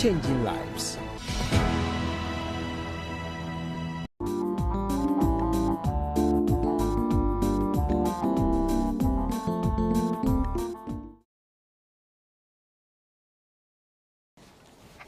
changing lives.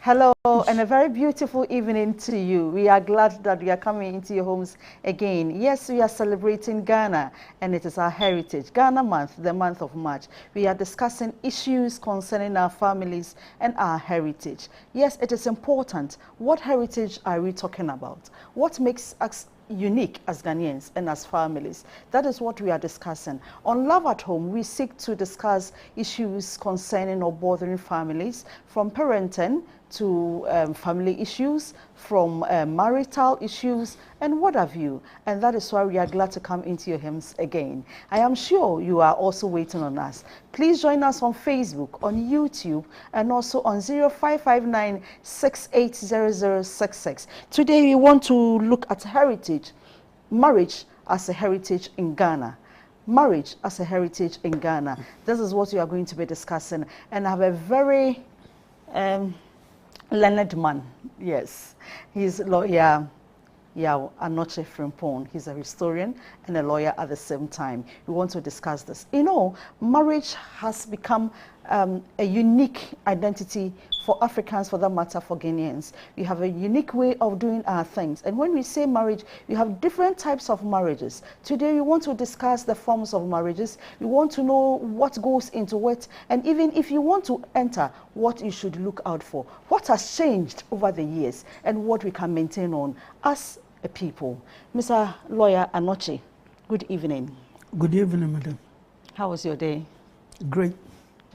Hello and a very beautiful evening to you. We are glad that we are coming into your homes again. Yes, we are celebrating Ghana and it is our heritage. Ghana month, the month of March. We are discussing issues concerning our families and our heritage. Yes, it is important. What heritage are we talking about? What makes us unique as Ghanaians and as families? That is what we are discussing. On Love at Home, we seek to discuss issues concerning or bothering families, from parenting to family issues, from marital issues, and what have you. And that is why we are glad to come into your homes again. I am sure you are also waiting on us. Please join us on Facebook, on YouTube, and also on 0559-680066. Today we want to look at heritage, marriage as a heritage in Ghana. Marriage as a heritage in Ghana. This is what we are going to be discussing. And I have a very learned man. Yes, he's lawyer Anoche Frimpong. He's a historian and a lawyer at the same time. We want to discuss this. You know, marriage has become a unique identity for Africans, for that matter, for Ghanaians. We have a unique way of doing our things. And when we say marriage, we have different types of marriages. Today, we want to discuss the forms of marriages. We want to know what goes into it. And even if you want to enter, what you should look out for. What has changed over the years and what we can maintain on as a people. Mr. Lawyer Anoche, good evening. Good evening, madam. How was your day? Great.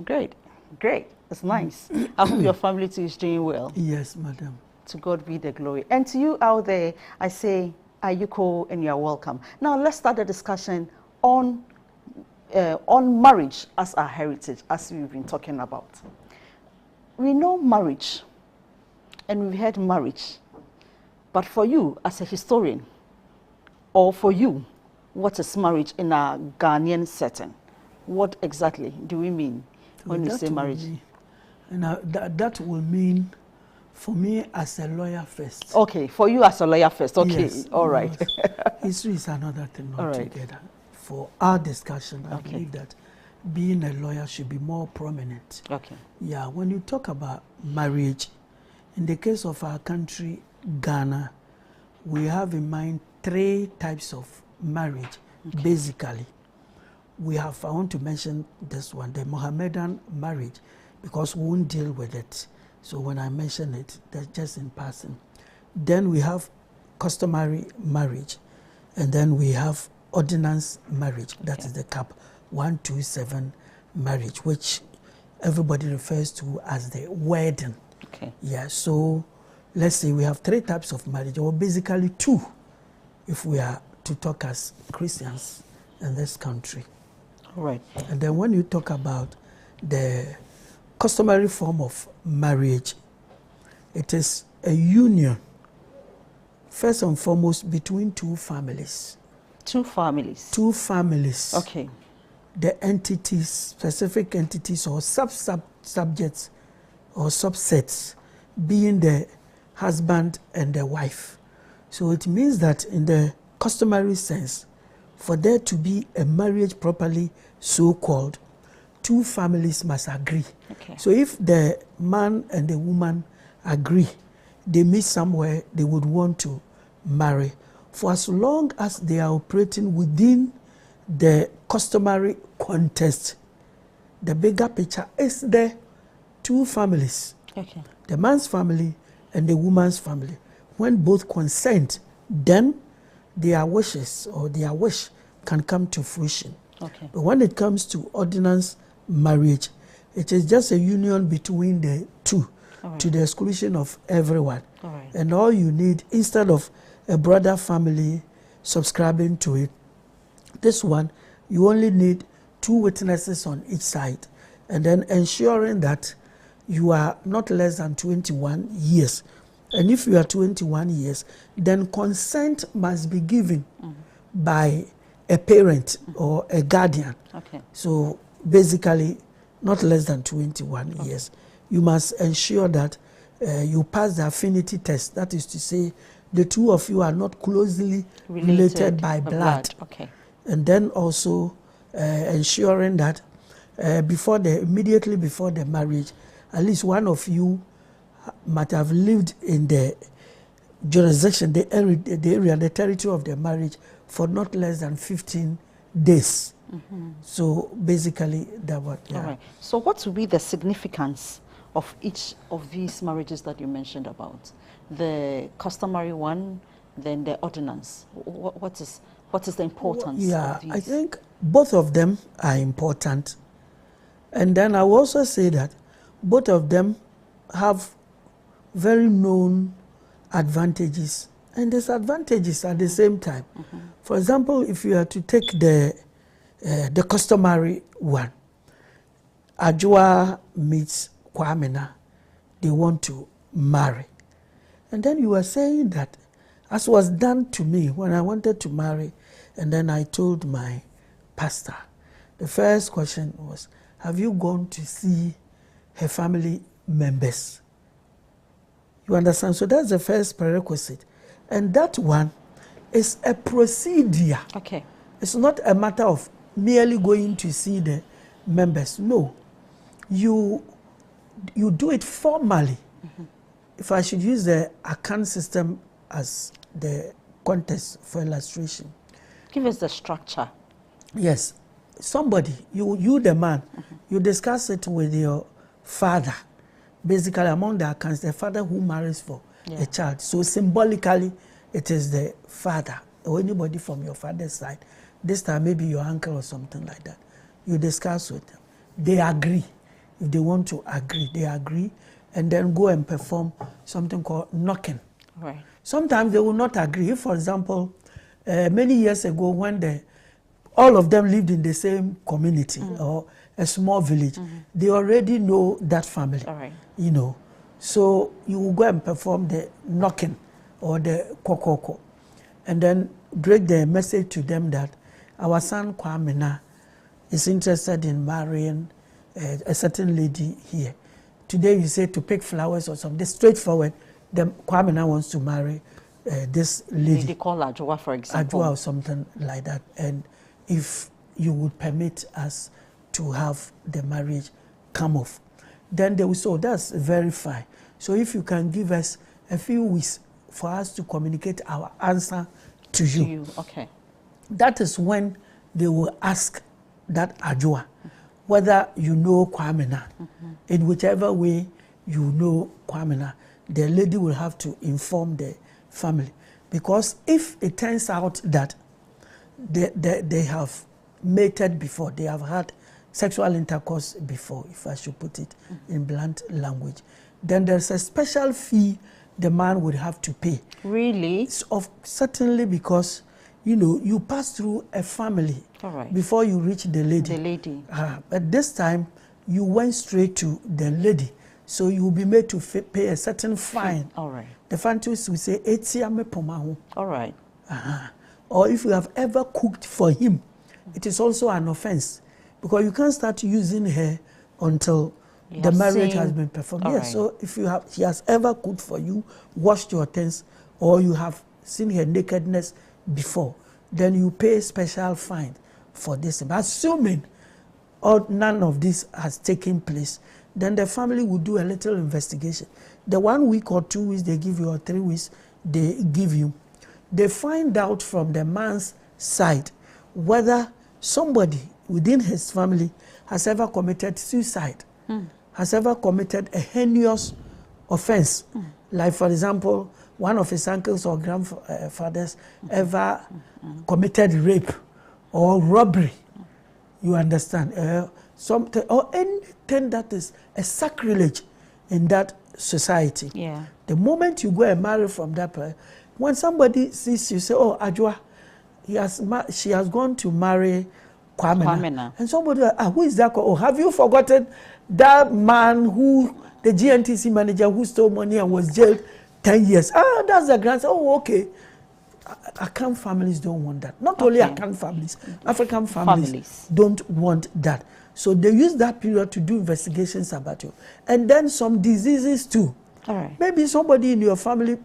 Great. Great. It's nice. I hope your family too is doing well. Yes, madam. To God be the glory. And to you out there, I say, Ayuko, and you are welcome. Now, let's start the discussion on marriage as our heritage, as we've been talking about. We know marriage, and we've heard marriage. But for you, as a historian, or for you, what is marriage in a Ghanaian setting? What exactly do we mean when we say marriage? That will mean, for me as a lawyer first. Okay, for you as a lawyer first. Okay, yes, all right. History is another thing altogether. Right. For our discussion, I believe that being a lawyer should be more prominent. Okay. Yeah, when you talk about marriage, in the case of our country, Ghana, we have in mind 3 types of marriage, basically. I want to mention this one, the Mohammedan marriage, because we won't deal with it. So when I mention it, that's just in passing. Then we have customary marriage, and then we have ordinance marriage. That is the CAP 127 marriage, which everybody refers to as the wedding. Okay. Yeah, so let's say we have 3 types of marriage, or basically 2, if we are to talk as Christians in this country. All right. And then when you talk about the customary form of marriage, it is a union, first and foremost, between 2 families. 2 families. 2 families. Okay. The entities, specific entities or subjects or subsets, being the husband and the wife. So it means that in the customary sense, for there to be a marriage properly so-called, 2 families must agree. Okay. So if the man and the woman agree, they meet somewhere, they would want to marry. For as long as they are operating within the customary context, the bigger picture is the 2 families. Okay. The man's family and the woman's family. When both consent, then their wishes or their wish can come to fruition. Okay. But when it comes to ordinance marriage, it is just a union between the 2 to the exclusion of everyone. All right. And all you need, instead of a brother family subscribing to it, this one, you only need 2 witnesses on each side, and then ensuring that you are not less than 21 years. And if you are 21 years, then consent must be given by a parent or a guardian. Okay. So basically, not less than 21 years. You must ensure that you pass the affinity test. That is to say, the two of you are not closely related by blood. Okay. And then also ensuring that immediately before the marriage, at least one of you might have lived in the jurisdiction, the area, the territory of the marriage for not less than 15 days. So basically that what. Yeah. All right. So what will be the significance of each of these marriages that you mentioned about? The customary one, then the ordinance. What is the importance of these? I think both of them are important. And then I will also say that both of them have very known advantages and disadvantages at the same time. For example, if you are to take the customary one, Ajua meets Kwamena, they want to marry. And then you were saying that, as was done to me when I wanted to marry, and then I told my pastor, the first question was, have you gone to see her family members? You understand? So that's the first prerequisite. And that one is a procedure. Okay. It's not a matter of merely going to see the members. No. You do it formally. If I should use the Akan system as the context for illustration. Give us the structure. Yes. Somebody, you the man, you discuss it with your father. Basically, among the Akans, the father who marries for a child. So symbolically, it is the father or anybody from your father's side. This time, maybe your uncle or something like that. You discuss with them. They agree. If they want to agree, they agree. And then go and perform something called knocking. Right. Sometimes they will not agree. If, for example, many years ago when all of them lived in the same community or a small village, they already know that family, you know. So you will go and perform the knocking or the kokoko and then break the message to them that our son Kwamena is interested in marrying a certain lady here. Today you say to pick flowers or something, straightforward, then Kwamena wants to marry this lady. They call Ajua, for example. Ajua or something like that. And if you would permit us to have the marriage come off, then they will say, oh, that's very fine. So if you can give us a few weeks for us to communicate our answer to you. Okay. That is when they will ask that Ajua whether you know Kwamena. In whichever way you know Kwamena, the lady will have to inform the family. Because if it turns out that they have mated before, they have had sexual intercourse before, if I should put it in blunt language, then there's a special fee the man would have to pay. Really? Certainly, because you pass through a family before you reach the lady. The lady. But this time, you went straight to the lady. So you will be made to pay a certain fine. All right. The fancies will say, "Etiame pomahu." All right. Or if you have ever cooked for him, it is also an offense. Because you can't start using her until the marriage has been performed. Yes, so if she has ever cooked for you, washed your things, or you have seen her nakedness before, then you pay special fine for this. But assuming none of this has taken place, then the family will do a little investigation. The 1 week or 2 weeks they give you, or 3 weeks they give you, they find out from the man's side whether somebody within his family has ever committed suicide, has ever committed a heinous offense. Like, for example, one of his uncles or grandfathers ever committed rape or robbery. You understand? Something or anything that is a sacrilege in that society. Yeah. The moment you go and marry from that person, when somebody sees you, say, "Oh, Ajua, she has gone to marry Kwamena." And somebody, who is that? Oh, have you forgotten that man who, the GNTC manager who stole money and was jailed 10 years? That's the grandson. Oh, okay. Akan families don't want that. Not only Akan families, African families don't want that. So they use that period to do investigations about you. And then some diseases too. All right. Maybe somebody in your family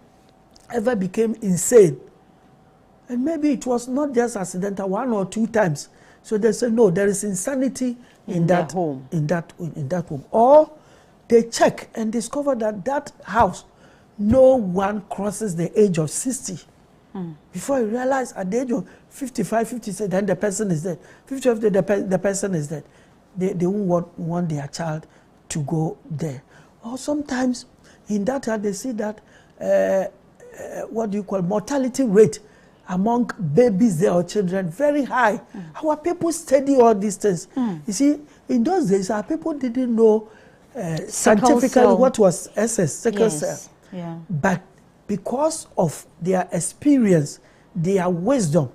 ever became insane. And maybe it was not just accidental, 1 or 2 times. So they say, no, there is insanity in that home. In that home. Or they check and discover that that house, no one crosses the age of 60. Before you realize at the age of 55, 56, then the person is dead. 55, the person is dead. They won't want their child to go there. Or sometimes in that they see that, mortality rate among babies there or children very high. Our people study all these things. You see, in those days, our people didn't know scientifically what was SS, sickle cell. Yeah. But because of their experience, their wisdom,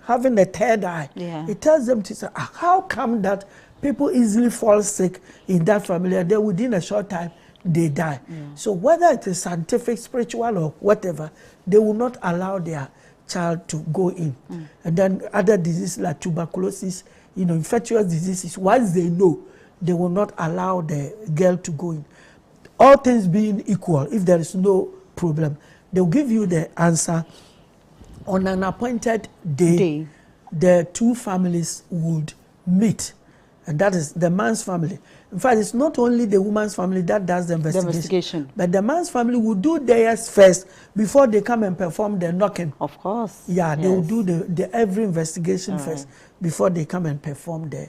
having a third eye, it tells them to say, how come that people easily fall sick in that family and then within a short time they die? So whether it is scientific, spiritual or whatever, they will not allow their child to go in. And then other diseases like tuberculosis, infectious diseases, once they know, they will not allow the girl to go in. All things being equal, if there is no problem, they'll give you the answer. On an appointed day, the two families would meet, and that is the man's family. In fact, it's not only the woman's family that does the investigation. But the man's family will do theirs first before they come and perform the knocking. Of course. Yeah, they will do the every investigation first before they come and perform the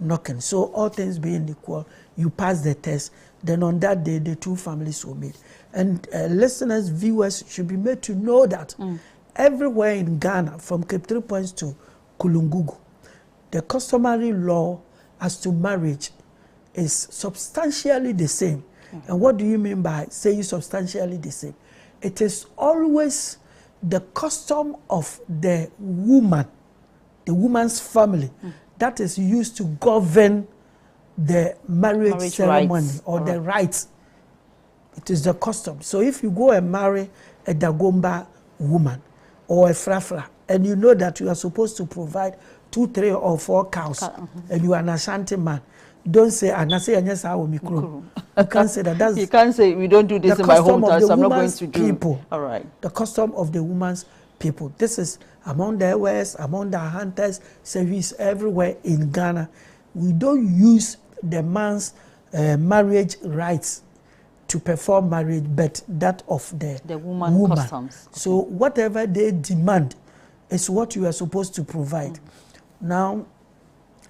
knocking. So all things being equal, you pass the test, then on that day, the two families will meet. And listeners, viewers should be made to know that everywhere in Ghana, from Cape 3 Points to Kulungugu, the customary law as to marriage is substantially the same. And what do you mean by saying substantially the same? It is always the custom of the woman, the woman's family, that is used to govern the marriage ceremony rights. Or the rights. It is the custom. So if you go and marry a Dagomba woman or a Frafra, and you know that you are supposed to provide 2, 3, or 4 cows, and you are an Ashanti man, don't say, you can't say that. That's you can't say, we don't do this in my hometown, so I'm not going to do. People. All right. The custom of the woman's people. This is among the West, among the hunters, service everywhere in Ghana. We don't use the man's marriage rights to perform marriage, but that of the woman. Customs. So whatever they demand is what you are supposed to provide. Now,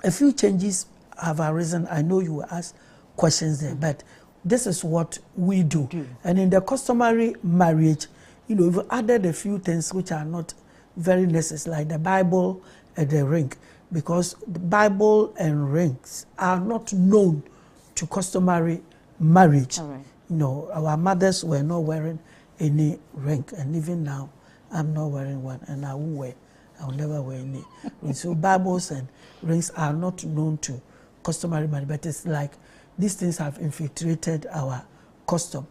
a few changes have arisen. I know you will ask questions there, but this is what we do. And in the customary marriage, we've added a few things which are not very necessary, like the Bible and the ring, because the Bible and rings are not known to customary marriage. All right. Our mothers were not wearing any ring, and even now, I'm not wearing one, and I won't wear. I'll never wear any. So Bibles and rings are not known to customary marriage, but it's like these things have infiltrated our custom.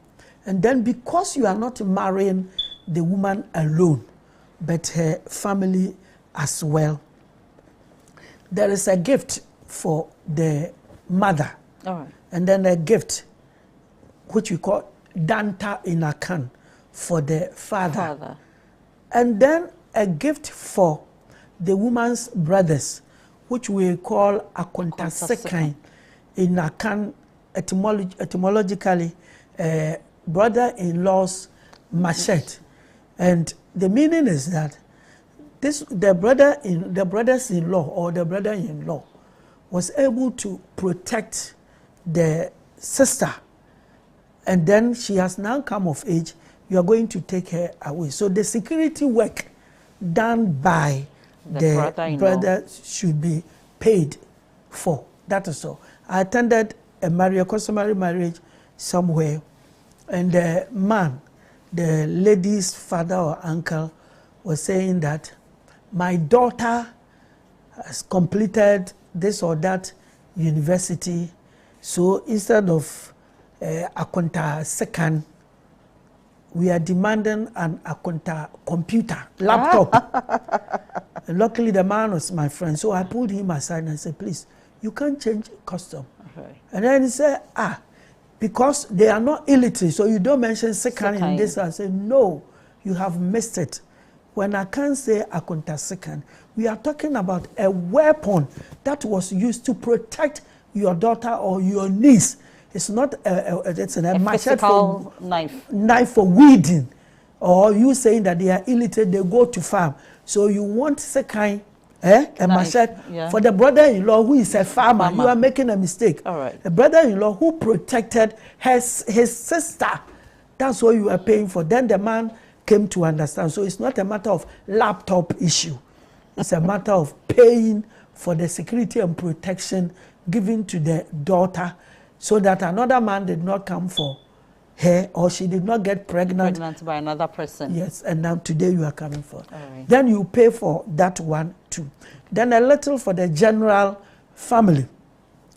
And then because you are not marrying the woman alone, but her family as well, there is a gift for the mother. All right. And then a gift which we call Danta in a can for the father. And then a gift for the woman's brothers, which we call Akontasekan in a can, etymologically, brother-in-law's machete. And the meaning is that the brothers-in-law or the brother-in-law was able to protect the sister, and then she has now come of age. You are going to take her away. So the security work done by the brother should be paid for. That is all. I attended a customary marriage somewhere, and the man, the lady's father or uncle, was saying that my daughter has completed this or that university, so instead of Akontasekan, we are demanding an Akonta computer, laptop. And luckily the man was my friend, so I pulled him aside and said, please, you can't change custom. Okay. And then he said, because they are not illiterate, so you don't mention second in this and say, no, you have missed it. When I can say akunta second, we are talking about a weapon that was used to protect your daughter or your niece. It's not a physical knife for weeding, or you saying that they are illiterate, they go to farm. So you want second, a machete for the brother-in-law who is a farmer. You are making a mistake. All right. A brother-in-law who protected his sister. That's what you are paying for. Then the man came to understand. So it's not a matter of laptop issue. It's a matter of paying for the security and protection given to the daughter, so that another man did not come for her, or she did not get pregnant by another person. Yes, and now today you are coming for. Right. Then you pay for that one too. Then a little for the general family.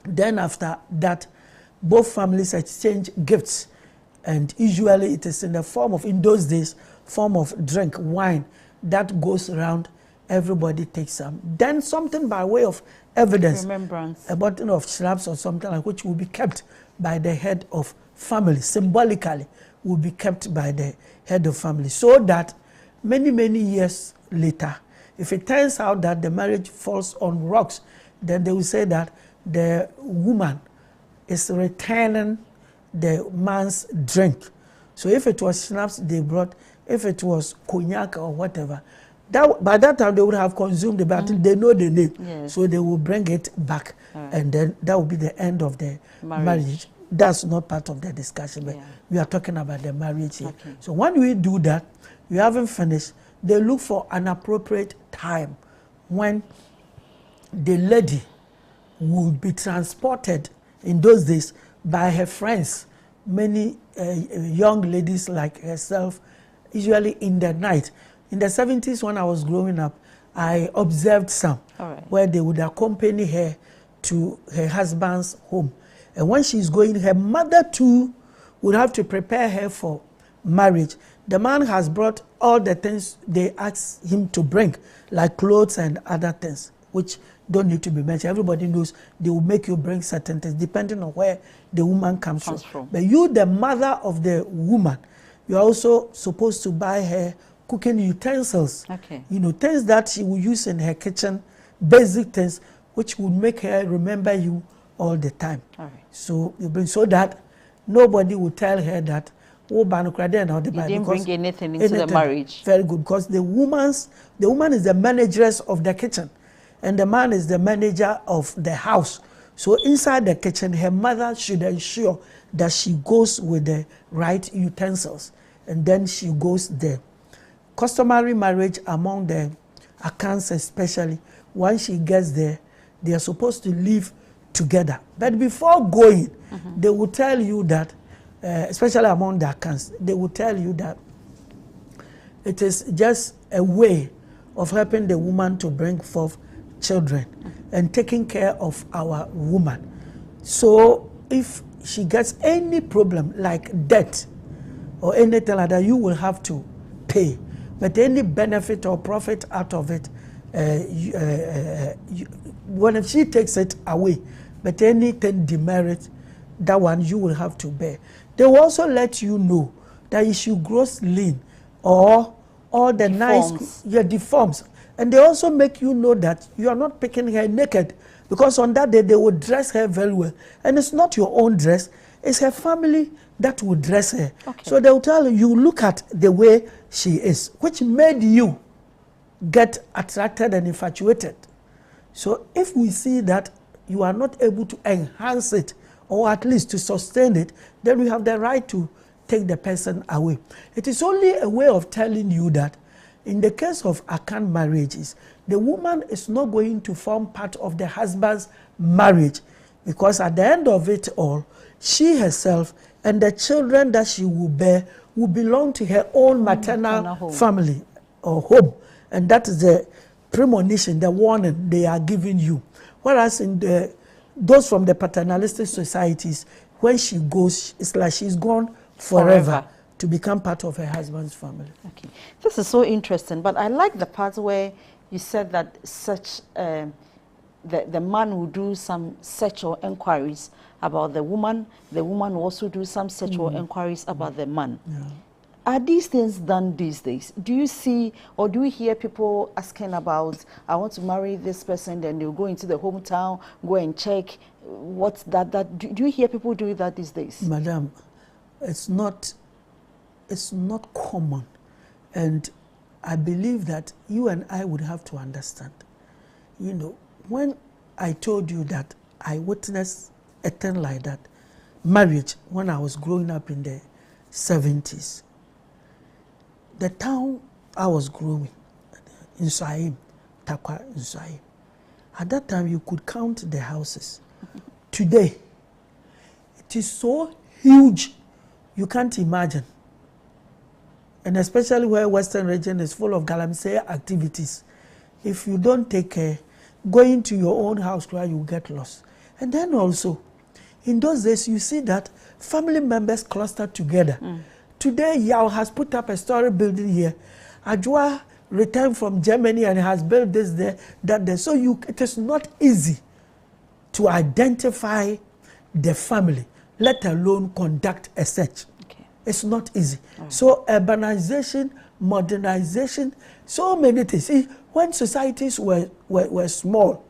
Then after that, both families exchange gifts, and usually it is in the form of, in those days, form of drink, wine, that goes around. Everybody takes some. Then something by way of evidence, remembrance, a bottle of schnapps or something like, which will be kept by the head of family, symbolically will be kept by the head of family, so that many years later, if it turns out that the marriage falls on rocks, then they will say that the woman is returning the man's drink. So if it was schnapps they brought, if it was cognac or whatever, that by that time they would have consumed it, but they know the name. Yes. So they will bring it back, and then that will be the end of the marriage. That's not part of the discussion, but we are talking about the marriage here. Okay. So when we do that, we haven't finished. They look for an appropriate time when the lady would be transported in those days by her friends. Many young ladies like herself, usually in the night. In the 70s, when I was growing up, I observed some where they would accompany her to her husband's home. And when she's going, her mother too would have to prepare her for marriage. The man has brought all the things they asked him to bring, like clothes and other things, which don't need to be mentioned. Everybody knows they will make you bring certain things depending on where the woman comes from. But you, the mother of the woman, you are also supposed to buy her cooking utensils. You know, things that she will use in her kitchen, basic things, which would make her remember you all the time. So you bring, so that nobody will tell her that, oh, you didn't bring anything into the marriage. Very good, because the woman is the manageress of the kitchen, and the man is the manager of the house. So inside the kitchen, her mother should ensure that she goes with the right utensils, and then she goes there. Customary marriage among the Akans, especially, once she gets there, they are supposed to live together. But before going, they will tell you that, especially among the Akans, they will tell you that it is just a way of helping the woman to bring forth children and taking care of our woman. So if she gets any problem like death or anything like that, you will have to pay. But any benefit or profit out of it, when she takes it away, but anything demerit, that one you will have to bear. They will also let you know that if she grows lean or all the deforms. And they also make you know that you are not picking her naked, because on that day they will dress her very well. And it's not your own dress, it's her family that will dress her. So they will tell you, look at the way she is, which made you get attracted and infatuated. So if we see that you are not able to enhance it, or at least to sustain it, then we have the right to take the person away. It is only a way of telling you that in the case of Akan marriages, the woman is not going to form part of the husband's marriage, because at the end of it all, she herself and the children that she will bear will belong to her own maternal family or home. And that is the premonition, the warning they are giving you. Whereas in those from the paternalistic societies, when she goes, it's like she's gone forever to become part of her husband's family. This is so interesting, but I like the part where you said that such the man will do some search or inquiries about the woman will also do some sexual inquiries about the man. Yeah. Are these things done these days? Do you see or do you hear people asking about, I want to marry this person, then they'll go into the hometown, go and check what's that? Do you hear people doing that these days? Madam, it's not common. And I believe that you and I would have to understand. You know, when I told you that I witnessed a thing like that, marriage, when I was growing up in the 70s, the town I was growing, in Saim, Takwa in Saim, at that time you could count the houses. Today, it is so huge, you can't imagine. And especially where Western region is full of galamsey activities. If you don't take care, going to your own house where you get lost. And then also, in those days, you see that family members clustered together. Today, Yao has put up a story building here. Ajwa returned from Germany and has built this there, that there. So it is not easy to identify the family, let alone conduct a search. Okay. It's not easy. So urbanization, modernization, so many things. See, when societies were small,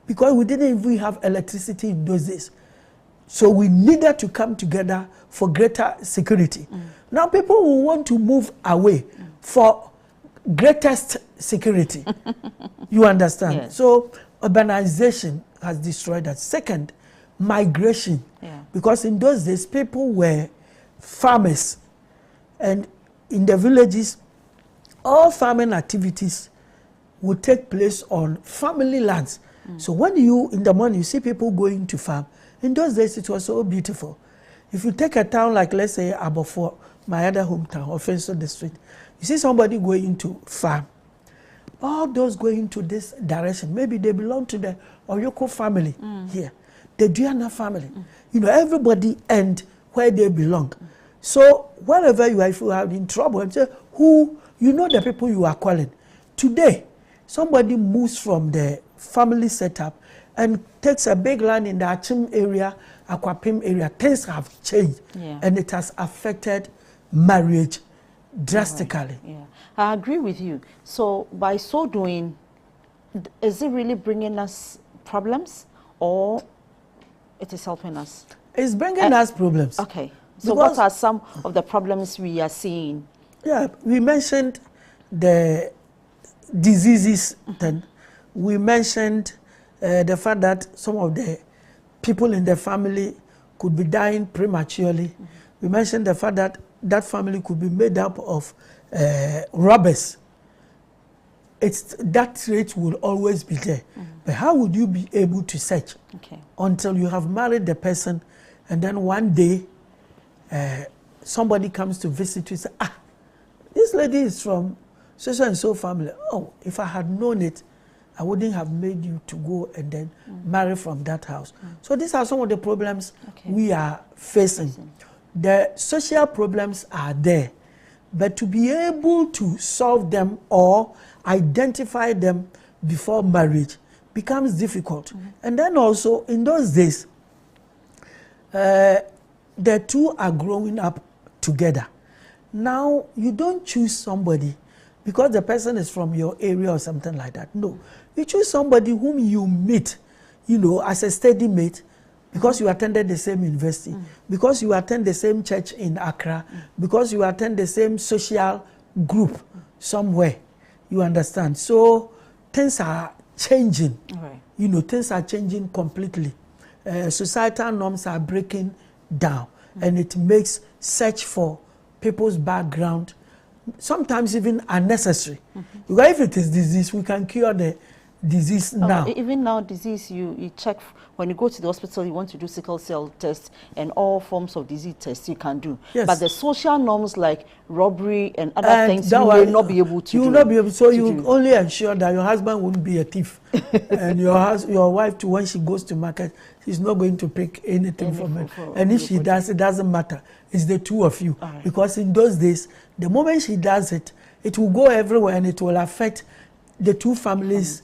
because we didn't even have electricity in those days, so we needed to come together for greater security. Now people will want to move away for greatest security. You understand? Yes. So urbanization has destroyed that. Second, migration. Yeah. Because in those days, people were farmers. And in the villages, all farming activities would take place on family lands. So when in the morning, you see people going to farm, in those days, it was so beautiful. If you take a town like, let's say, Abofor, my other hometown, Offenso District, you see somebody going to farm. All those going to this direction, maybe they belong to the Oyoko family here, the Diana family. You know, everybody and where they belong. So wherever you are, if you are in trouble, and say, you know the people you are calling. Today, somebody moves from the family setup and takes a big land in the Achim area, Akwapim area. Things have changed, and it has affected marriage drastically. Right. Yeah, I agree with you. So by so doing, is it really bringing us problems, or it is helping us? It's bringing us problems. Okay. So what are some of the problems we are seeing? Yeah, we mentioned the diseases. Then we mentioned the fact that some of the people in the family could be dying prematurely. We mentioned the fact that that family could be made up of robbers. That trait will always be there. But how would you be able to search until you have married the person, and then one day somebody comes to visit you and say, this lady is from so and so family. Oh, if I had known it, I wouldn't have made you to go and then marry from that house. So these are some of the problems we are facing. The social problems are there, but to be able to solve them or identify them before marriage becomes difficult. And then also in those days, the two are growing up together. Now you don't choose somebody because the person is from your area or something like that. No, you choose somebody whom you meet, you know, as a steady mate, because you attended the same university, because you attend the same church in Accra, because you attend the same social group somewhere. You understand? So things are changing. You know, things are changing completely. Societal norms are breaking down, and it makes search for people's background sometimes even unnecessary. Because if it is disease, we can cure the disease now. Even now, disease, you check when you go to the hospital, you want to do sickle cell tests and all forms of disease tests you can do. Yes. But the social norms like robbery and other things, you will not be able to do. You will not be able. So you only ensure that your husband won't be a thief, and your wife too, when she goes to market, she's not going to pick anything from it. And if she does, it doesn't matter. It's the two of you. Right. Because in those days, the moment she does it, it will go everywhere and it will affect the two families'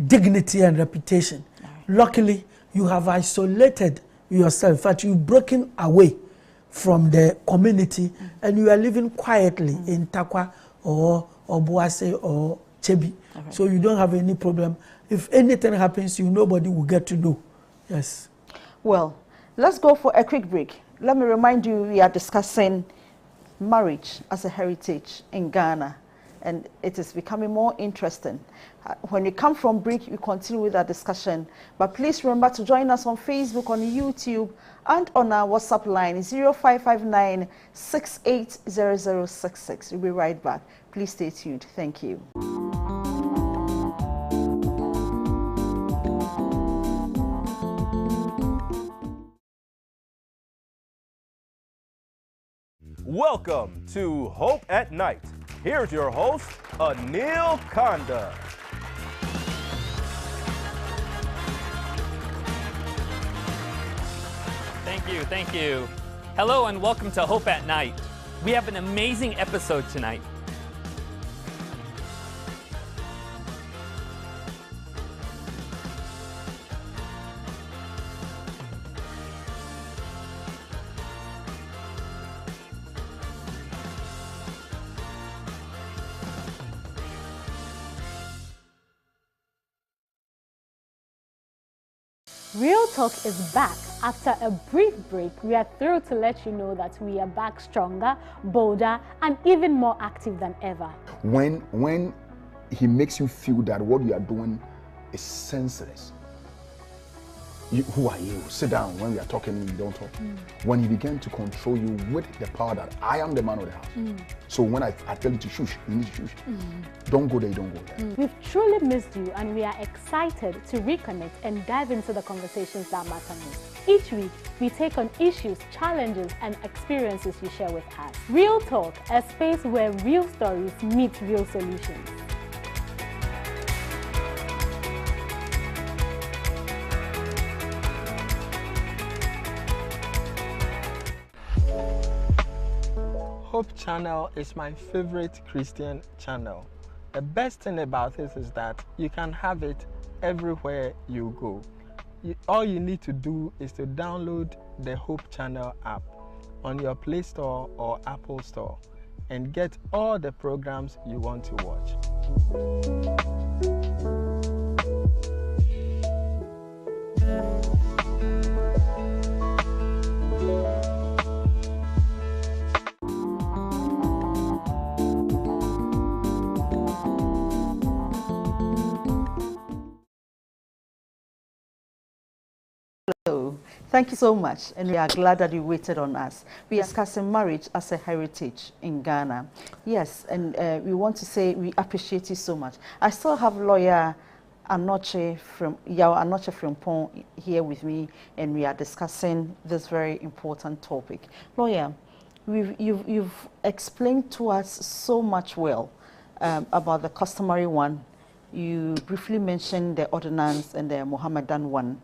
dignity and reputation. Right. Luckily, you have isolated yourself. In fact, you've broken away from the community and you are living quietly in Takwa or Boase or Chebi. Okay. So you don't have any problem. If anything happens to you, nobody will get to know. Yes. Well, let's go for a quick break. Let me remind you, we are discussing marriage as a heritage in Ghana, and it is becoming more interesting. When you come from break, we continue with our discussion. But please remember to join us on Facebook, on YouTube, and on our WhatsApp line 0559 680066. We'll be right back. Please stay tuned. Thank you. Welcome to Hope at Night. Here's your host, Anil Kanda. Thank you. Hello and welcome to Hope at Night. We have an amazing episode tonight. Real Talk is back. After a brief break, we are thrilled to let you know that we are back stronger, bolder, and even more active than ever. When he makes you feel that what you are doing is senseless, who are you? Sit down. When we are talking, you don't talk. When he began to control you with the power that I am the man of the house. So when I tell you to shush, you need to shush. Don't go there, you don't go there. We've truly missed you, and we are excited to reconnect and dive into the conversations that matter most. Each week, we take on issues, challenges, and experiences you share with us. Real Talk, a space where real stories meet real solutions. Hope Channel is my favorite Christian channel. The best thing about this is that you can have it everywhere you go. All you need to do is to download the Hope Channel app on your Play Store or Apple Store and get all the programs you want to watch. Thank you so much, and we are glad that you waited on us. We are discussing marriage as a heritage in Ghana. Yes, and we want to say we appreciate you so much. I still have lawyer Anoche from Pong here with me, and we are discussing this very important topic. Lawyer, you've explained to us so much well about the customary one. You briefly mentioned the ordinance and the Mohammedan one.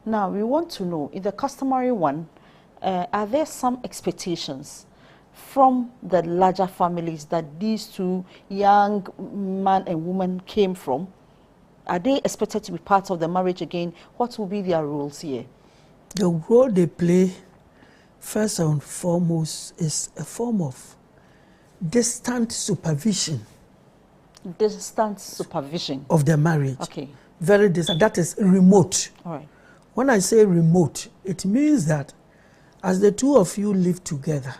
Now, we want to know, in the customary one, are there some expectations from the larger families that these two young man and woman came from? Are they expected to be part of the marriage again? What will be their roles here? The role they play, first and foremost, is a form of distant supervision. Distant supervision of the marriage. Okay. Very distant. That is remote. All right. When I say remote, it means that as the two of you live together,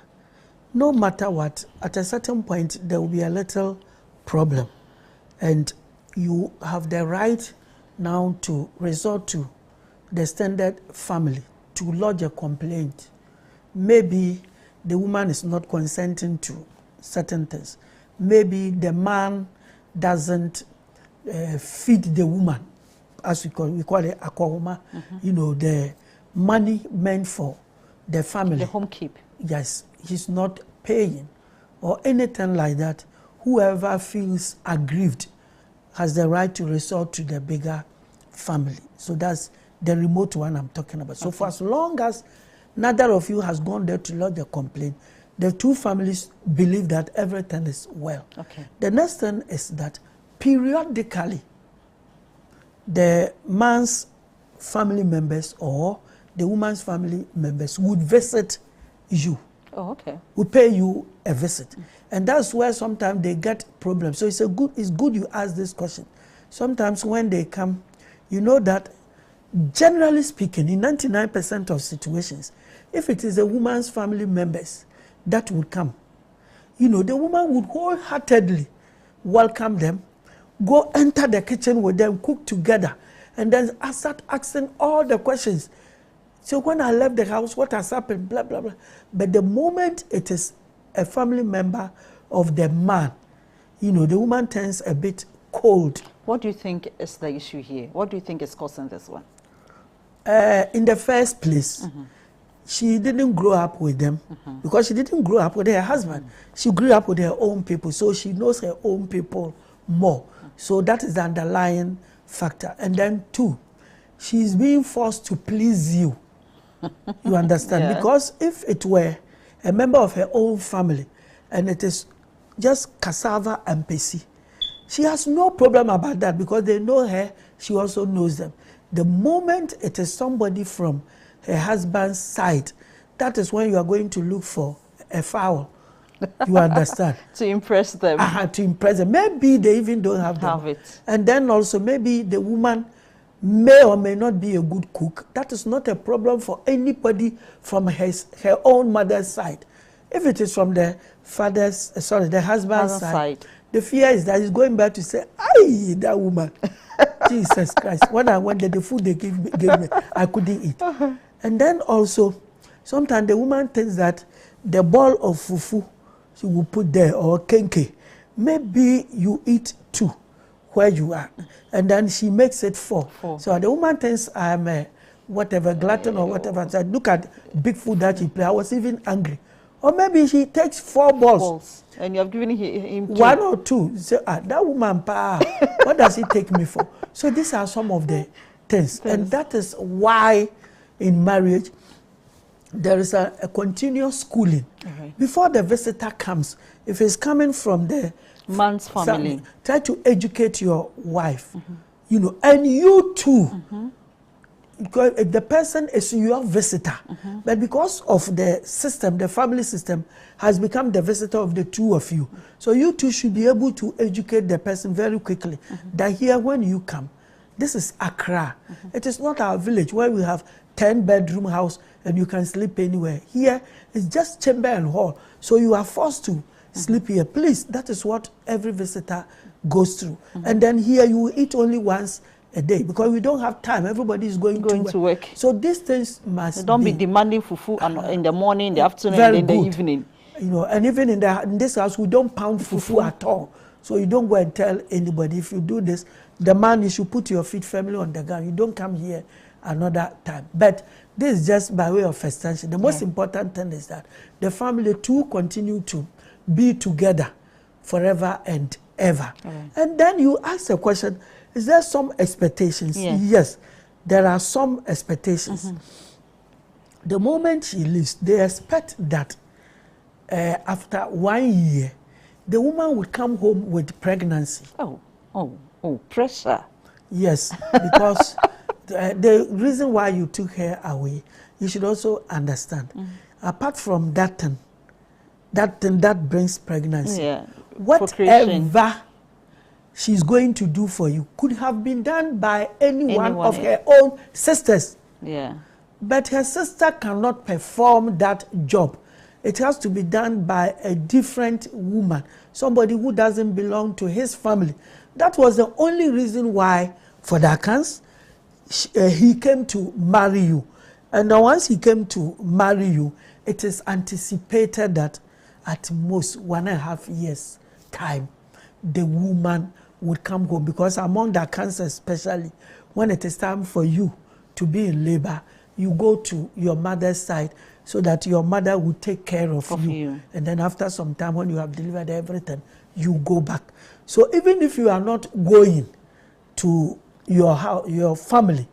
no matter what, at a certain point, there will be a little problem. And you have the right now to resort to the extended family to lodge a complaint. Maybe the woman is not consenting to certain things. Maybe the man doesn't feed the woman, as we call it akwahoma, you know, the money meant for the family. The home keep. Yes, he's not paying or anything like that. Whoever feels aggrieved has the right to resort to the bigger family. So that's the remote one I'm talking about. So for as long as neither of you has gone there to lodge a complaint, the two families believe that everything is well. Okay. The next thing is that periodically, the man's family members or the woman's family members would visit you. Oh, okay. We pay you a visit. And that's where sometimes they get problems. So it's good you ask this question. Sometimes when they come, you know that generally speaking, in 99% of situations, if it is a woman's family members that would come, you know, the woman would wholeheartedly welcome them, go enter the kitchen with them, cook together, and then start asking all the questions. So when I left the house, what has happened, blah, blah, blah. But the moment it is a family member of the man, you know, the woman turns a bit cold. What do you think is the issue here? What do you think is causing this one? In the first place, she didn't grow up with them because she didn't grow up with her husband. She grew up with her own people, so she knows her own people more. So that is the underlying factor. And then two, she's being forced to please you. You understand? Yeah. Because if it were a member of her own family and it is just cassava and pesi, she has no problem about that because they know her, she also knows them. The moment it is somebody from her husband's side, that is when you are going to look for a foul. You understand? To impress them. To impress them. Maybe they even don't have them. Have it. And then also maybe the woman may or may not be a good cook. That is not a problem for anybody from her own mother's side. If it is from the the husband's side, the fear is that he's going back to say, "Aye, that woman." Jesus Christ. When I went there, the food they gave me, I couldn't eat. And then also, sometimes the woman thinks that the ball of fufu she will put there, or kenke, maybe you eat 2 where you are. And then she makes it 4. So the woman thinks I'm a whatever, glutton or whatever. So I look at big food that she play. I was even angry. Or maybe she takes 4 balls. And you have given him 2. 1 or 2. So, that woman, what does he take me for? So these are some of the things. And that is why in marriage, there is a continuous schooling. Before the visitor comes, if it's coming from the man's family, try to educate your wife, you know, and you too. Because the person is your visitor, but because of the system, the family system has become the visitor of the 2 of you. So you two should be able to educate the person very quickly that here when you come, this is Accra. It is not our village where we have 10-bedroom house and you can sleep anywhere. Here it's just chamber and hall. So you are forced to sleep here. Please, that is what every visitor goes through. And then here you will eat only once a day because we don't have time. Everybody is going to work. So these things must don't be demanding fufu in the morning, in the afternoon, and in the evening. You know, and even in this house, we don't pound fufu at all. So you don't go and tell anybody. If you do this, the man, you should put your feet firmly on the ground. You don't come here another time. But this is just by way of extension. The most important thing is that the family too continue to be together forever and ever. And then you ask a question, is there some expectations? Yes, there are some expectations. The moment she leaves, they expect that after 1 year, the woman will come home with pregnancy. Oh, pressure. Yes, because the reason why you took her away, you should also understand. Apart from that thing that brings pregnancy, whatever she's going to do for you could have been done by anyone of her own sisters. But her sister cannot perform that job. It has to be done by a different woman, somebody who doesn't belong to his family. That was the only reason why, for Dakans, he came to marry you. And now once he came to marry you, it is anticipated that at most 1.5 years' time, the woman would come home. Because among Dakans especially, when it is time for you to be in labor, you go to your mother's side so that your mother will take care of you. And then after some time, when you have delivered everything, you go back. So even if you are not going to your house, your family,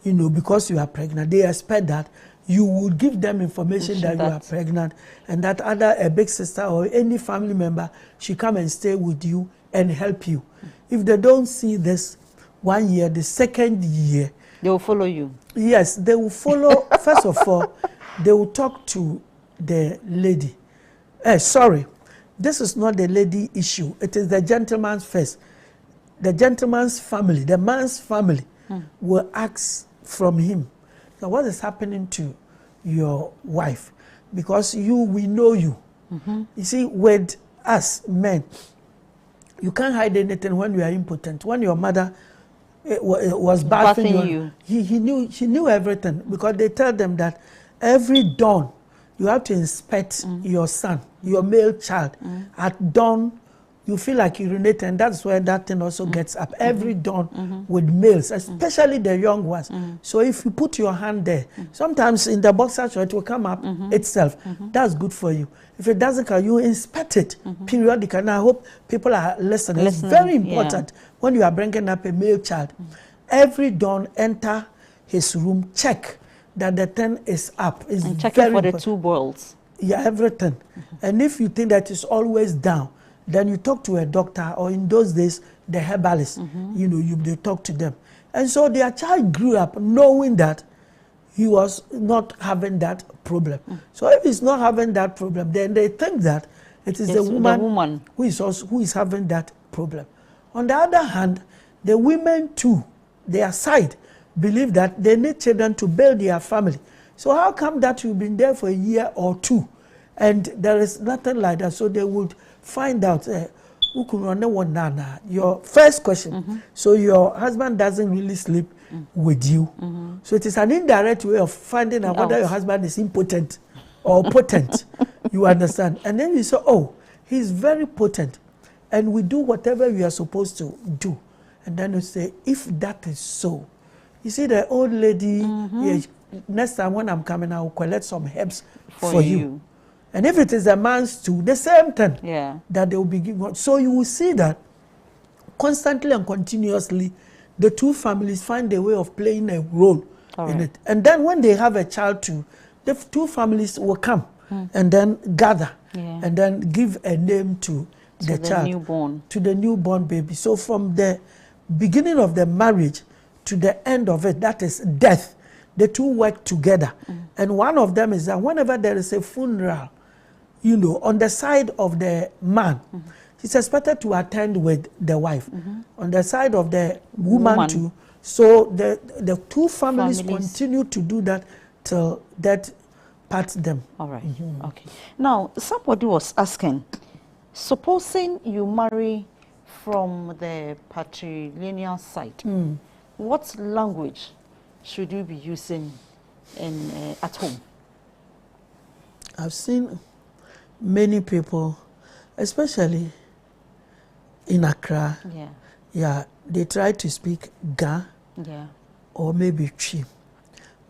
you know, because you are pregnant, they expect that you would give them information that you are pregnant, and that a big sister or any family member should come and stay with you and help you. If they don't see this 1 year, the second year, they will follow you. Yes, they will follow. First of all, they will talk to the lady. Sorry, this is not the lady issue. It is the gentleman's first. The gentleman's family, the man's family, will ask from him, so what is happening to your wife? Because we know you. You see, with us men, you can't hide anything when you are impotent. When your mother was bathing you, she knew everything, because they tell them that every dawn you have to inspect your son, your male child. At dawn, you feel like urinating, and that's where that thing also gets up. Every dawn with males, especially the young ones. So if you put your hand there, sometimes in the boxer short, it will come up itself. That's good for you. If it doesn't come, you inspect it periodically. And I hope people are listening. It's very important when you are bringing up a male child. Every dawn, enter his room, check that the thing is up. It's and check very for the important. 2 balls. Yeah, everything. And if you think that it's always down, then you talk to a doctor, or in those days, the herbalist. They talk to them. And so their child grew up knowing that he was not having that problem. So if he's not having that problem, then they think that it is the woman who is having that problem. On the other hand, the women too, their side, believe that they need children to build their family. So how come that you've been there for a year or 2 and there is nothing like that? So they would find out your first question. So your husband doesn't really sleep with you. So it is an indirect way of finding out whether your husband is impotent or potent. You understand? And then you say, oh, he's very potent, and we do whatever we are supposed to do. And then you say, if that is so, you see the old lady, next time when I'm coming, I will collect some herbs for you. And if it is a man's too, the same thing that they will be giving. So you will see that constantly and continuously, the 2 families find a way of playing a role in it. And then when they have a child too, the 2 families will come and then gather and then give a name to the child, to the newborn baby. So from the beginning of the marriage to the end of it, that is death, the 2 work together. And one of them is that whenever there is a funeral, on the side of the man, he's expected to attend with the wife. On the side of the woman too. So the 2 families continue to do that till death parts them. All right. Okay. Now, somebody was asking, supposing you marry from the patrilineal side, what language should you be using at home? I've seen many people, especially in Accra, they try to speak Ga or maybe Chi.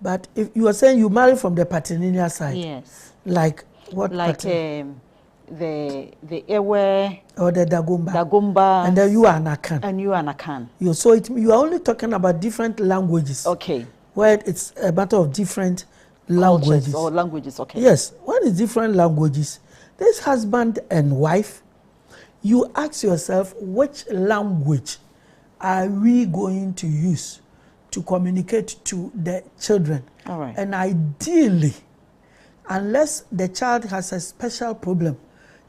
But if you are saying you marry from the patrilineal side, like what? Like the Ewe or the Dagomba, and then you are Nakan. And you are Nakan. So you are only talking about different languages. Okay. Where it's a matter of different languages. Cultures or languages, okay. Yes, when it's different languages, this husband and wife, you ask yourself, which language are we going to use to communicate to the children? All right. And ideally, unless the child has a special problem,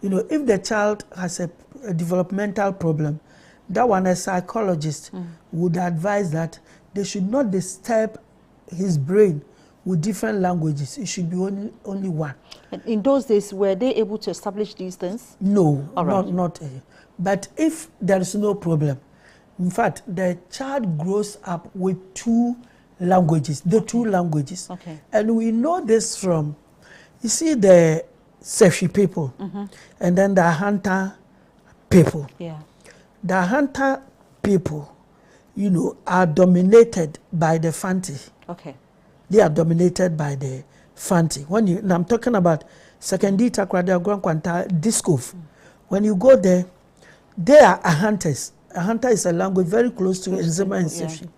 if the child has a developmental problem, that one, a psychologist would advise that they should not disturb his brain with different languages. It should be only one. And in those days, were they able to establish these things? No, not. But if there is no problem, in fact, the child grows up with 2 languages, the 2 languages. Okay. And we know this from, you see the Sefi people and then the Ahanta people. Yeah. The Ahanta people, are dominated by the Fanti. Okay. They are dominated by the Fanti. And I'm talking about Sekendi Takrada Grand Kwanta Diskov. When you go there, they are Ahantas. Ahanta is a language very close to Nzema and Sefi.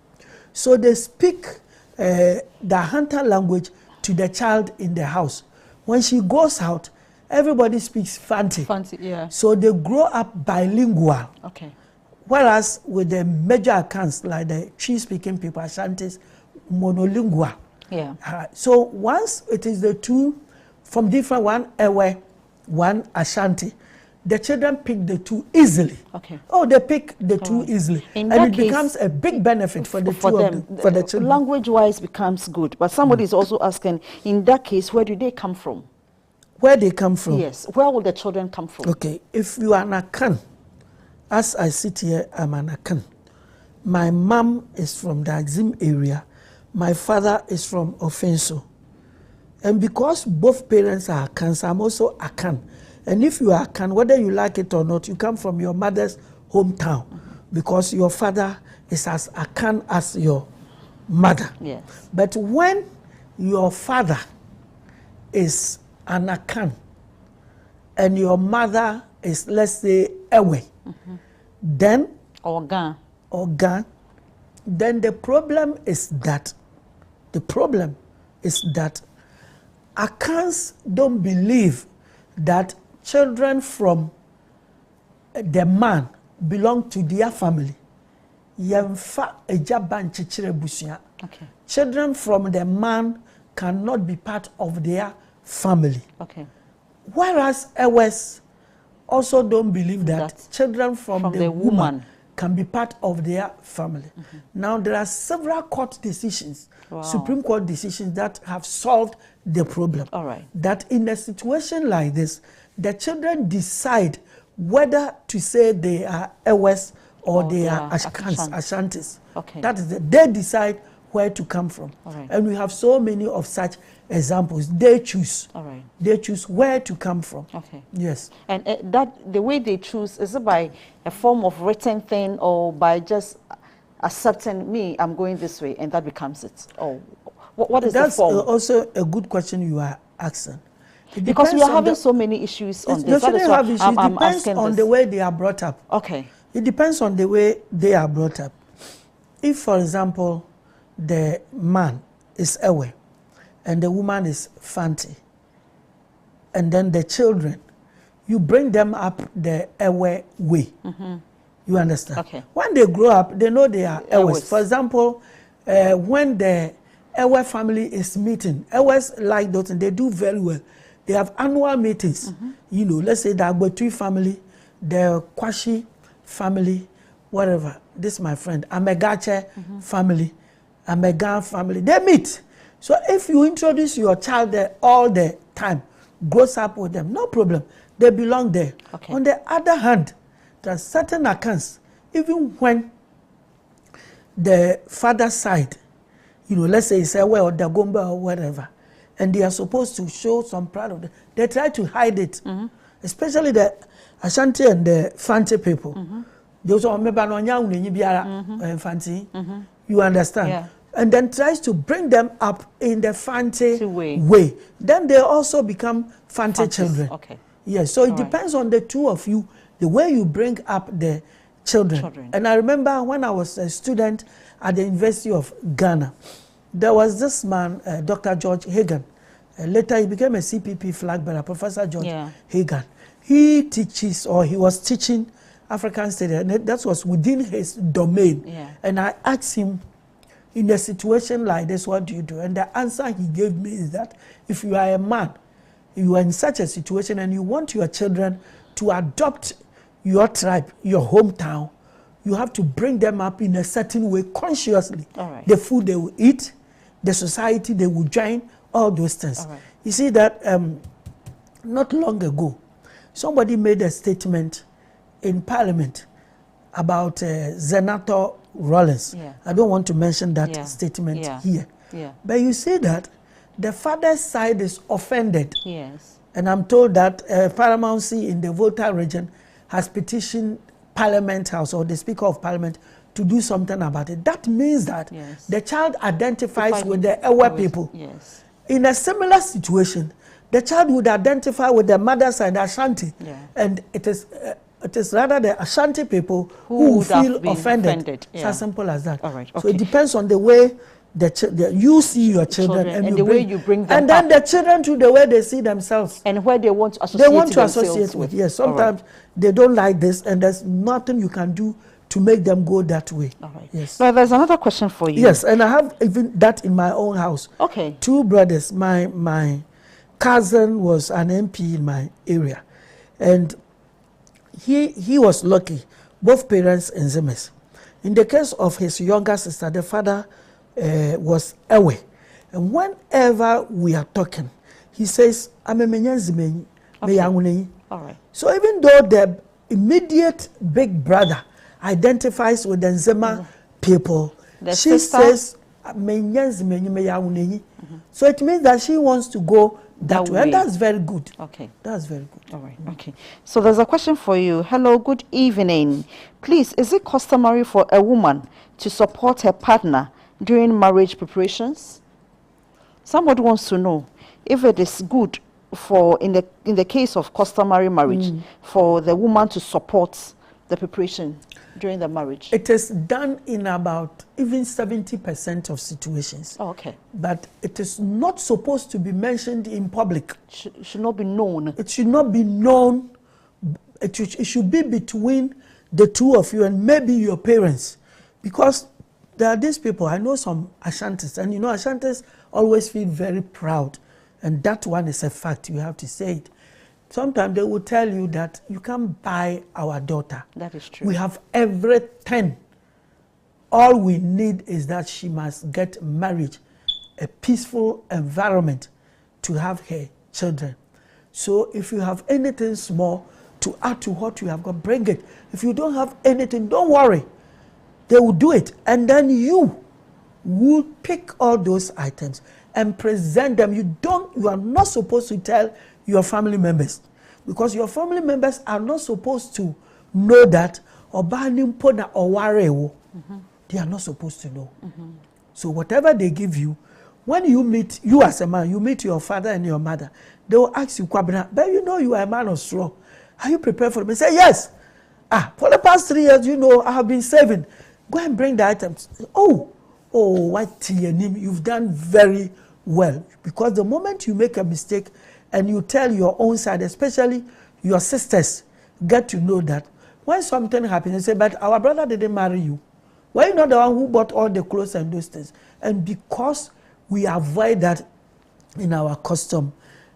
So they speak the Ahanta language to the child in the house. When she goes out, everybody speaks Fanti. So they grow up bilingual. Okay. Whereas with the major accounts, like the Chi-speaking people, Ashantis, monolingual. Yeah. So once it is the two from different, one Ewe, one Ashanti, the children pick the two easily. Okay. Oh, they pick the two easily. And it becomes a big benefit for the for the children. Language-wise becomes good. But somebody is also asking, in that case, where do they come from? Where they come from? Yes. Where will the children come from? Okay. If you are an Akan, as I sit here, I'm an Akan. My mom is from the Axim area. My father is from Offenso. And because both parents are Akans, I'm also Akan. And if you are Akan, whether you like it or not, you come from your mother's hometown because your father is as Akan as your mother. Yes. But when your father is an Akan and your mother is, let's say, Ewe, then Organ, then the problem is that Akans don't believe that children from the man belong to their family. okay. Children from the man cannot be part of their family. Okay. Whereas Ewes also don't believe that children from the woman can be part of their family. Now there are several court decisions, Supreme Court decisions that have solved the problem. All right. That in a situation like this, the children decide whether to say they are Ewes or they are Ashantis. Okay. That is it. They decide where to come from. All right. And we have so many of such examples. They choose. All right. They choose where to come from. Okay. Yes. And that the way they choose, is it by a form of written thing or by just accepting me, I'm going this way, and that becomes it? Or what is the form? That's also a good question you are asking. Because we are having so many issues on this. That is why it depends on the way they are brought up. Okay. It depends on the way they are brought up. If, for example, the man is Ewe and the woman is Fanti, and then the children, you bring them up the Ewe way. You understand? Okay. When they grow up, they know they are Ewes. Ewes. For example, when the Ewe family is meeting, Ewes like those, and they do very well. They have annual meetings. You know, let's say the Agbetui family, the Kwashi family, whatever. This is my friend. Amegache family, Amegan family. They meet. So if you introduce your child there all the time, grows up with them, no problem. They belong there. Okay. On the other hand, there are certain accounts, even when the father's side, you know, let's say it's Ewe or Dagomba or whatever, and they are supposed to show some pride of it, they try to hide it. Especially the Ashanti and the Fanti people. They also remember Fanti. You understand? Yeah. And then tries to bring them up in the Fanti way. Then they also become Fanti children. Okay. Yes, so it depends on the two of you, the way you bring up the children. And I remember when I was a student at the University of Ghana, there was this man, Dr. George Hagan. Later he became a CPP flag bearer, Professor George Hagan. He teaches, or he was teaching African studies, and that was within his domain. And I asked him, in a situation like this, what do you do? And the answer he gave me is that if you are a man, you are in such a situation and you want your children to adopt your tribe, your hometown, you have to bring them up in a certain way consciously. The food they will eat, the society they will join, all those things. You see that not long ago, somebody made a statement in Parliament about Zenator Rollins. I don't want to mention that statement here. But you see that the father's side is offended. And I'm told that Paramountcy in the Volta region has petitioned Parliament House or the Speaker of Parliament to do something about it. That means that the child identifies with the Ewe people. In a similar situation, the child would identify with the mother side, Ashanti, and it is rather the Ashanti people who feel offended. It's as simple as that. So it depends on the way you see your children and the way you bring them and then the children to the way they see themselves and where they want to associate with. Yes, sometimes they don't like this, and there's nothing you can do to make them go that way. All right. Yes. Now, there's another question for you. Yes, and I have even that in my own house. Okay. 2 brothers. My cousin was an MP in my area, and he was lucky. Both parents in Zemes. In the case of his younger sister, the father was away, and whenever we are talking, he says, "I'm a menyanzimeni." Okay. All right. So even though the immediate big brother identifies with the Nzema people, The she sister? says, so it means that she wants to go that That way. And way. that's very good. Okay. That's very good. All right. Okay. So there's a question for you. Hello, good evening. Please, is it customary for a woman to support her partner during marriage preparations? Somebody wants to know if it is good for in the case of customary marriage for the woman to support the preparation during the marriage. It is done in about even 70% of situations. Oh, okay. But it is not supposed to be mentioned in public. Should not be known. It should not be known. It should be between the two of you and maybe your parents. Because there are these people, I know some Ashantis, and you know Ashantis always feel very proud. And that one is a fact, you have to say it. Sometimes they will tell you that you can't buy our daughter. That is true. We have everything. All we need is that she must get married, a peaceful environment to have her children. So if you have anything small to add to what you have got, bring it. If you don't have anything, don't worry. They will do it. And then you will pick all those items and present them. You are not supposed to tell your family members, because your family members are not supposed to know that they are not supposed to know. So whatever they give you, when you meet, you as a man, you meet your father and your mother, they will ask you, Kwabena, but you know you are a man of straw. Are you prepared for them? Say, yes. For the past 3 years, you know, I have been saving. Go and bring the items. Oh, what you've done very well. Because the moment you make a mistake and you tell your own side, especially your sisters, get to know that when something happens, you say, but our brother didn't marry you. Why you not the one who bought all the clothes and those things? And because we avoid that in our custom,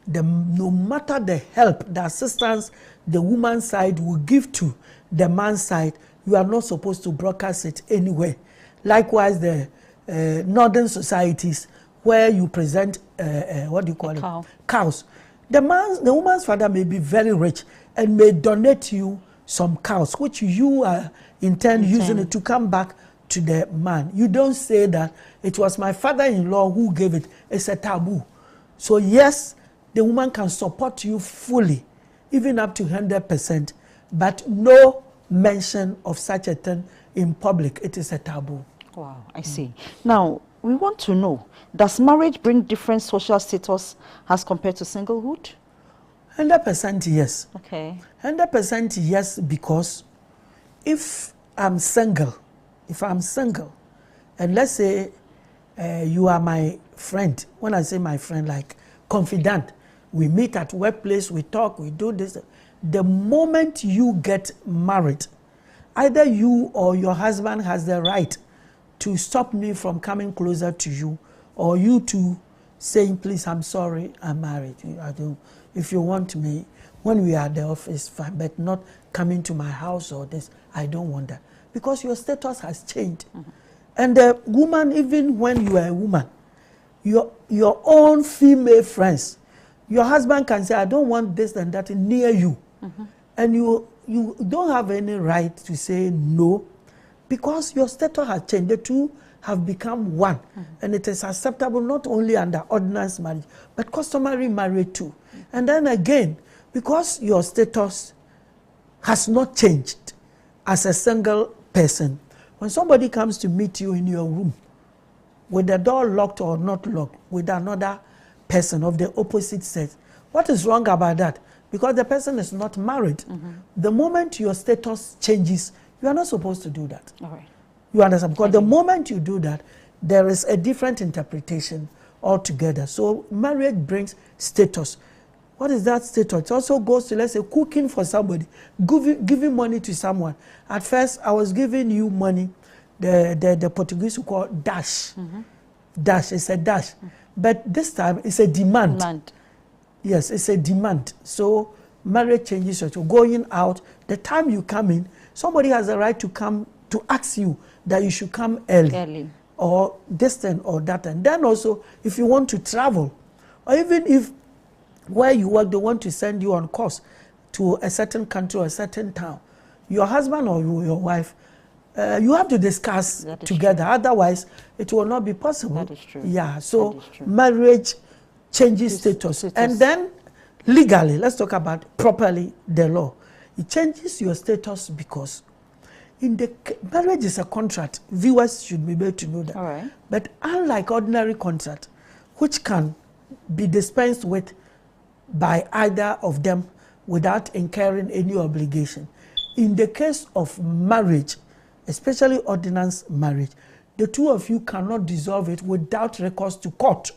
no matter the help, the assistance the woman's side will give to the man's side, you are not supposed to broadcast it anywhere. Likewise, the northern societies where you present what do you call it? Cows. The woman's father may be very rich and may donate you some cows, which you intend using it to come back to the man. You don't say that it was my father-in-law who gave it. It's a taboo. So yes, the woman can support you fully, even up to 100%, but no mention of such a thing in public. It is a taboo. Wow, I see. Now, we want to know, does marriage bring different social status as compared to singlehood? 100% yes. Okay. 100% yes, because if I'm single, and let's say you are my friend, when I say my friend, like confidant, we meet at workplace, we talk, we do this. The moment you get married, either you or your husband has the right to stop me from coming closer to you, or you to saying, please, I'm sorry, I'm married. If you want me, when we are at the office, fine, but not coming to my house or this, I don't want that. Because your status has changed. And the woman, even when you are a woman, your own female friends, your husband can say, I don't want this and that near you. And you don't have any right to say no, because your status has changed. The two have become one. And it is acceptable not only under ordinance marriage, but customary marriage too. And then again, because your status has not changed as a single person, when somebody comes to meet you in your room, with the door locked or not locked, with another person of the opposite sex, what is wrong about that? Because the person is not married. The moment your status changes, you are not supposed to do that. All right. You understand? Because the moment you do that, there is a different interpretation altogether. So marriage brings status. What is that status? It also goes to, let's say, cooking for somebody, giving money to someone. At first, I was giving you money. The Portuguese who call dash. Dash, it's a dash. But this time, it's a demand. Yes, it's a demand. So marriage changes. So going out, the time you come in, somebody has a right to come to ask you that you should come early. Or distant or that. And then also, if you want to travel, or even if where you work, they want to send you on course to a certain country or a certain town, your husband or your wife, you have to discuss together. True. Otherwise, it will not be possible. That is true. Yeah, so marriage changes status. And then legally, let's talk about properly the law. It changes your status because marriage is a contract. Viewers should be able to know that. All right. But unlike ordinary contract, which can be dispensed with by either of them without incurring any obligation, in the case of marriage, especially ordinance marriage, the two of you cannot dissolve it without recourse to court.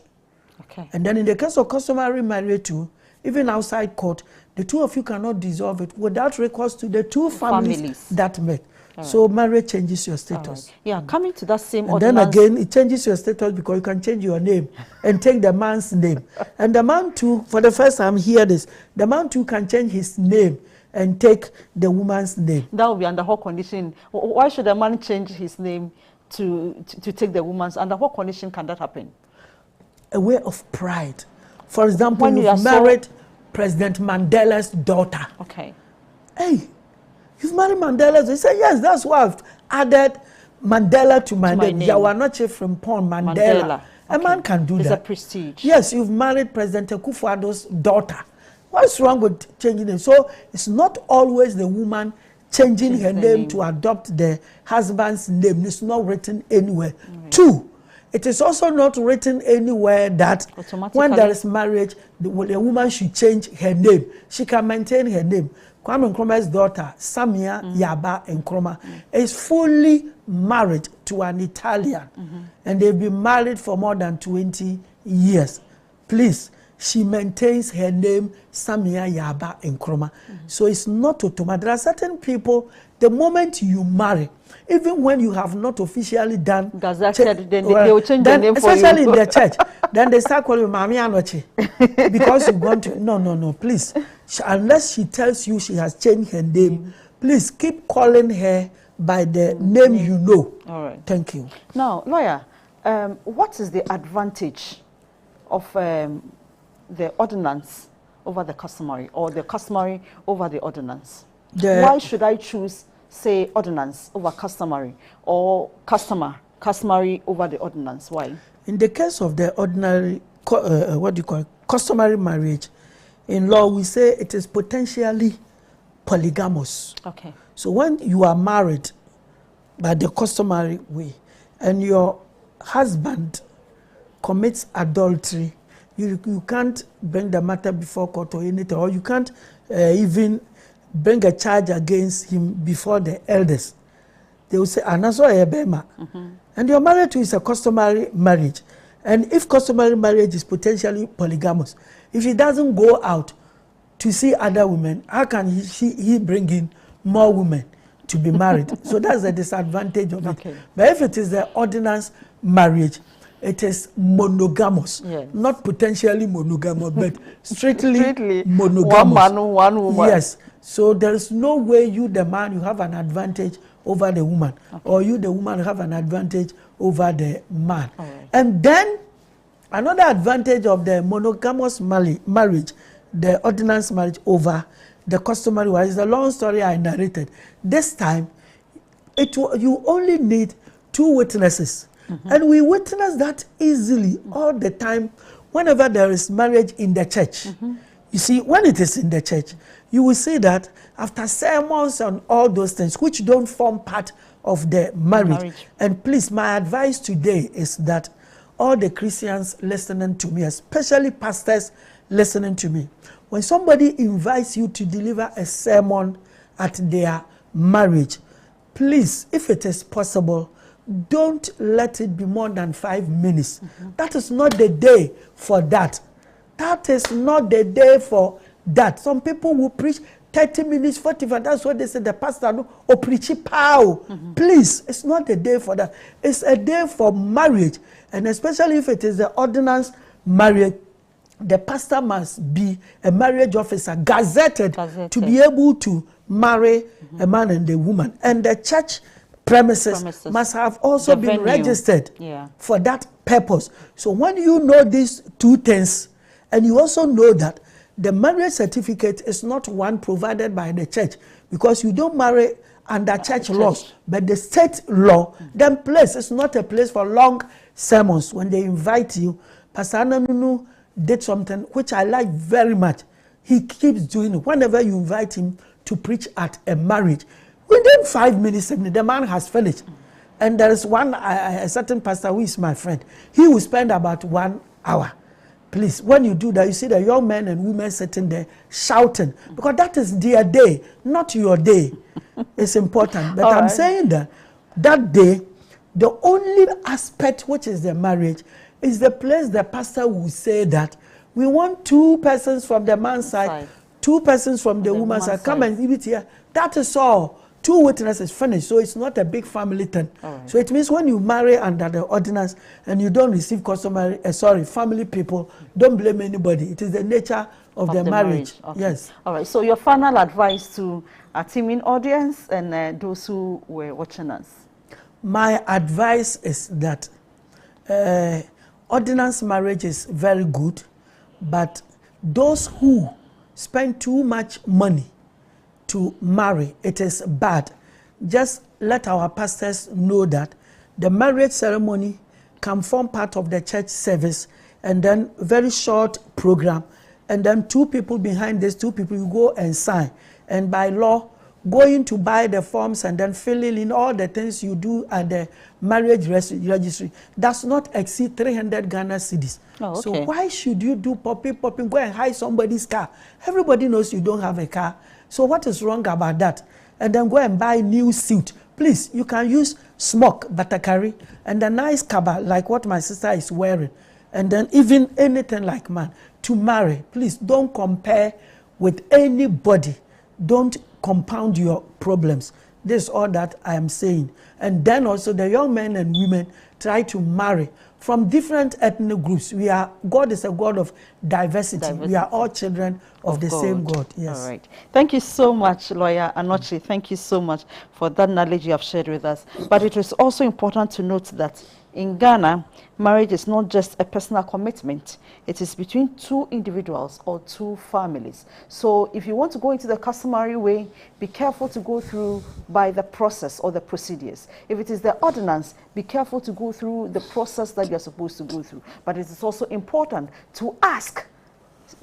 Okay. And then in the case of customary marriage too, even outside court, the two of you cannot dissolve it without recourse to the two families that met. So marriage changes your status. Yeah, coming to that same ordinance. And then again, it changes your status because you can change your name and take the man's name. And the man too, for the first time, hear this, the man too can change his name and take the woman's name. That will be under what condition? Why should a man change his name to take the woman's? Under what condition can that happen? A way of pride. For example, when you've married President Mandela's daughter. Okay. Hey, you've married Mandela. They say, yes, that's why I've added Mandela to my name. You are not from Pon Mandela. A man can do that. It's a prestige. Yes, you've married President Akufo-Addo's daughter. What's wrong with changing it? So it's not always the woman changing her name to adopt the husband's name. It's not written anywhere. Right. 2, it is also not written anywhere that when there is marriage, the woman should change her name. She can maintain her name. Kwame Nkrumah's daughter, Samia Yaba Nkrumah, is fully married to an Italian. And they've been married for more than 20 years. Please, she maintains her name, Samia Yaba Nkrumah. So it's not automatic. There are certain people, the moment you marry, even when you have not officially done gazetted, then they will change the name for you. Especially in the church. Then they start calling you Mami Anoche. Because you want to. No, please. Unless she tells you she has changed her name, please keep calling her by the name you know. All right. Thank you. Now, lawyer, what is the advantage of the ordinance over the customary, or the customary over the ordinance? Why should I choose, say, ordinance over customary, or customary over the ordinance? Why? In the case of the ordinary, customary marriage, in law we say it is potentially polygamous. Okay. So when you are married by the customary way, and your husband commits adultery, you can't bring the matter before court or anything, or you can't even bring a charge against him before the elders. They will say, Anaso Ebema. And your marriage is a customary marriage. And if customary marriage is potentially polygamous, if he doesn't go out to see other women, how can he bring in more women to be married? So that's the disadvantage of it. But if it is the ordinance marriage, it is monogamous, not potentially monogamous, but strictly monogamous. One man, one woman. Yes. So there is no way you, the man, you have an advantage over the woman, or you, the woman, have an advantage over the man. And then another advantage of the monogamous marriage, the ordinance marriage over the customary one, is the long story I narrated. This time, you only need 2 witnesses. And we witness that easily all the time whenever there is marriage in the church. You see, when it is in the church, you will see that after sermons and all those things, which don't form part of the marriage. And please, my advice today is that all the Christians listening to me, especially pastors listening to me, when somebody invites you to deliver a sermon at their marriage, please, if it is possible, don't let it be more than 5 minutes. That is not the day for that. That is not the day for that. Some people will preach 30 minutes, 45. That's what they say. The pastor no or preach pow. Please, it's not the day for that. It's a day for marriage, and especially if it is the ordinance marriage, the pastor must be a marriage officer, gazetted. To be able to marry a man and a woman, and the church premises must have also been registered for that purpose. So when you know these two things, and you also know that the marriage certificate is not one provided by the church, because you don't marry under church laws, but the state law, then place is not a place for long sermons. When they invite you, Pastor Ananunu did something which I like very much. He keeps doing it. Whenever you invite him to preach at a marriage, within 5 minutes, the man has finished. And there is one, a certain pastor who is my friend. He will spend about 1 hour. Please, when you do that, you see the young men and women sitting there shouting, because that is their day, not your day. It's important. But I'm saying that that day, the only aspect which is the marriage is the place the pastor will say that we want 2 persons from the man's side, 2 persons from the woman's side. Come and leave it here. That is all. 2 witnesses finished. So it's not a big family thing. So it means when you marry under the ordinance and you don't receive customary, family people, don't blame anybody. It is the nature of the marriage. Yes. All right. So your final advice to our teaming audience and those who were watching us? My advice is that ordinance marriage is very good, but those who spend too much money to marry, it is bad. Just let our pastors know that the marriage ceremony can form part of the church service, and then very short program, and then 2 people behind these 2 people, you go and sign, and by law going to buy the forms and then filling in all the things you do at the marriage registry does not exceed 300 Ghana cedis. So why should you do popping, go and hide somebody's car? Everybody knows you don't have a car. So what is wrong about that? And then go and buy new suit. Please, you can use smock, batakari, and a nice kaba like what my sister is wearing. And then even anything like man to marry. Please don't compare with anybody. Don't compound your problems. This is all that I am saying. And then also the young men and women try to marry from different ethnic groups. God is a God of diversity. We are all children of the same God. Yes. All right. Thank you so much, Lawyer Anochi. Thank you so much for that knowledge you have shared with us. But it is also important to note that in Ghana, marriage is not just a personal commitment. It is between 2 individuals or 2 families. So if you want to go into the customary way, be careful to go through by the process or the procedures. If it is the ordinance, be careful to go through the process that you're supposed to go through. But it is also important to ask,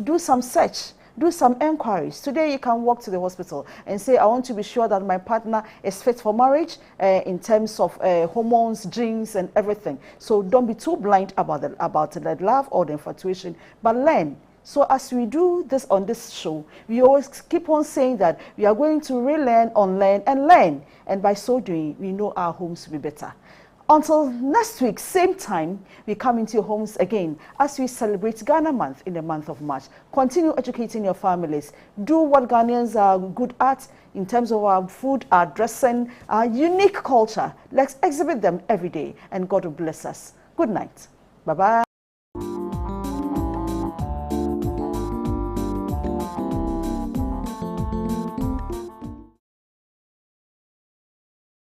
do some search, do some enquiries. Today you can walk to the hospital and say, I want to be sure that my partner is fit for marriage in terms of hormones, genes, and everything. So don't be too blind about the love or the infatuation, but learn. So as we do this on this show, we always keep on saying that we are going to relearn, unlearn, and learn. And by so doing, we know our homes will be better. Until next week, same time, we come into your homes again as we celebrate Ghana Month in the month of March. Continue educating your families. Do what Ghanaians are good at in terms of our food, our dressing, our unique culture. Let's exhibit them every day, and God will bless us. Good night. Bye-bye.